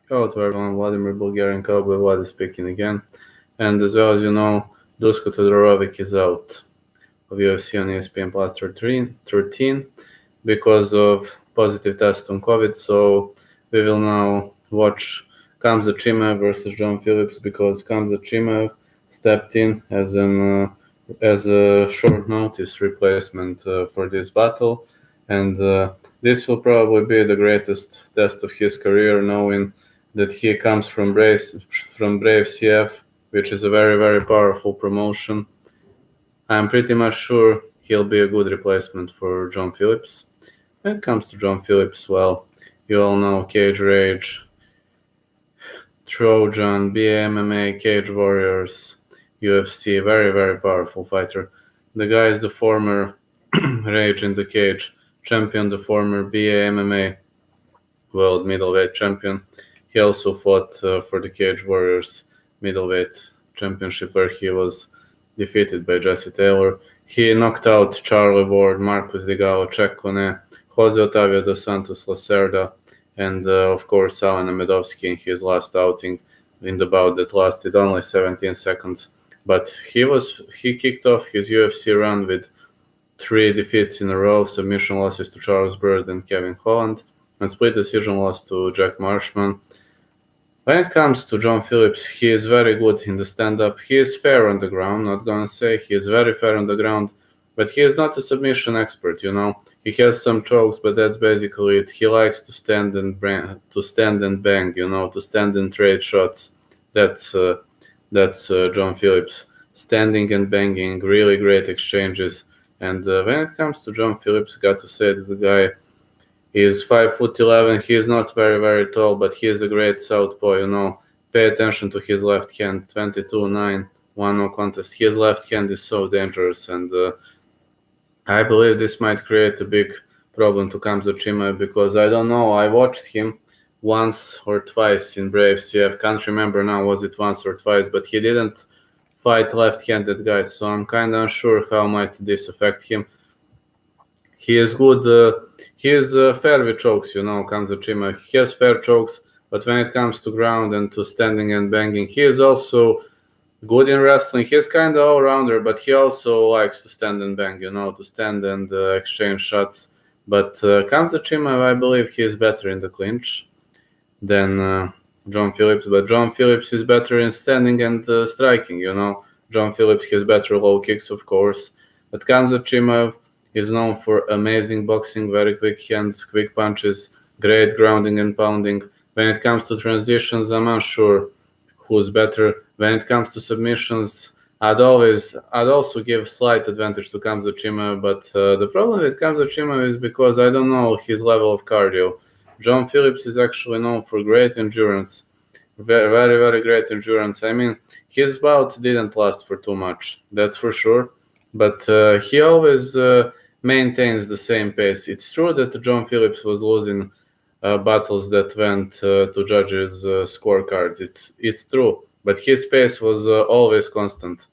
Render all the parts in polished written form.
Hello to everyone, Vladimir Bulgarian Cowboy Vlad is speaking again. And as well as you know, Dusko Todorovic is out of UFC on ESPN Plus 13 because of positive test on COVID. So we will now watch Khamzat Chimaev versus John Phillips because Khamzat Chimaev stepped in as a short notice replacement for this battle. And this will probably be the greatest test of his career, knowing that he comes from Brave CF, which is a very, very powerful promotion. I'm pretty much sure he'll be a good replacement for John Phillips. When it comes to John Phillips, well, you all know Cage Rage, Trojan, BMMA, Cage Warriors, UFC, very, very powerful fighter. The guy is the former Rage in the Cage champion, the former BMMA world middleweight champion. He also fought for the Cage Warriors middleweight championship, where he was defeated by Jesse Taylor. He knocked out Charlie Ward, Marcos de Gallo, Czech Kone, Jose Otavio dos Santos Lacerda, and of course Alan Amedovski in his last outing in the bout that lasted only 17 seconds. But he kicked off his UFC run with 3 defeats in a row, submission losses to Charles Bird and Kevin Holland, and split decision loss to Jack Marshman. When it comes to John Phillips, he is very good in the stand-up. He is fair on the ground, not gonna say he is very fair on the ground, but he is not a submission expert, you know. He has some chokes, but that's basically it. He likes to stand and bang, you know, to stand and trade shots. That's John Phillips, standing and banging, really great exchanges. And when it comes to John Phillips, got to say that the guy is 5'11". He is not very, very tall, but he is a great southpaw, you know. Pay attention to his left hand, 22-9, 1-0 contest. His left hand is so dangerous, and I believe this might create a big problem to Khamzat Chimaev because I don't know. I watched him once or twice in Brave CF. Can't remember now was it once or twice, but he didn't fight left-handed guys, so I'm kind of unsure how might this affect him. He is good. He is fair with chokes, you know, Khamzat Chimaev. He has fair chokes, but when it comes to ground and to standing and banging, he is also good in wrestling. He's kind of all-rounder, but he also likes to stand and bang, you know, to stand and exchange shots. But Khamzat Chimaev, I believe he is better in the clinch than John Phillips. But John Phillips is better in standing and striking, you know. John Phillips has better low kicks, of course. But Khamzat Chimaev is known for amazing boxing, very quick hands, quick punches, great grounding and pounding. When it comes to transitions, I'm unsure who's better. When it comes to submissions, I'd also give slight advantage to Khamzat Chimaev, but the problem with Khamzat Chimaev is because I don't know his level of cardio. John Phillips is actually known for great endurance, very, very, very great endurance. I mean, his bouts didn't last for too much, that's for sure, but he always maintains the same pace. It's true that John Phillips was losing battles that went to judges' scorecards. It's true, but his pace was always constant.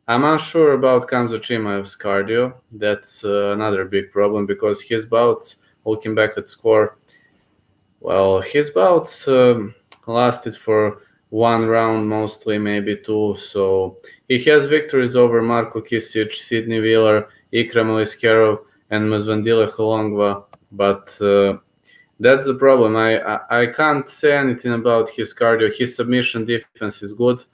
I'm unsure about Khamzat Chimaev's cardio. That's another big problem because his bouts, looking back at score, well, his bouts lasted for 1 round mostly, maybe 2. So he has victories over Marko Kisic, Sidney Wheeler, Ikram Aliskerov, and Mazvandile Holongva, but that's the problem. I can't say anything about his cardio. His submission defense is good,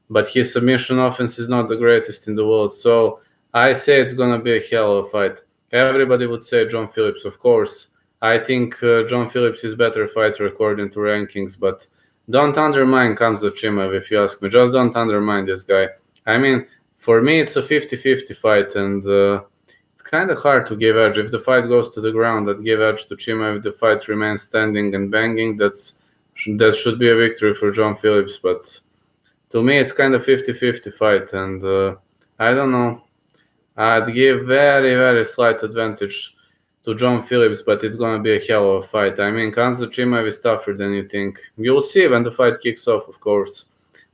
but his submission offense is not the greatest in the world. So I say it's gonna be a hell of a fight. Everybody would say John Phillips, of course. I think John Phillips is better fighter according to rankings, but don't undermine Khamzat Chimaev if you ask me. Just don't undermine this guy. I mean, for me, it's a 50-50 fight, and it's kind of hard to give edge. If the fight goes to the ground, I'd give edge to Chimaev. If the fight remains standing and banging, that should be a victory for John Phillips. But to me, it's kind of 50-50 fight, and I don't know. I'd give very, very slight advantage to John Phillips, but it's gonna be a hell of a fight. I mean, Khamzat Chimaev is tougher than you think. You'll see when the fight kicks off, of course.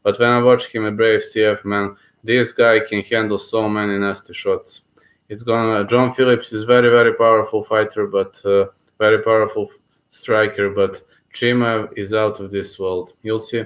But when I watch him at Brave CF, man, this guy can handle so many nasty shots. John Phillips is very, very powerful fighter, but very powerful striker. But Chimaev is out of this world. You'll see.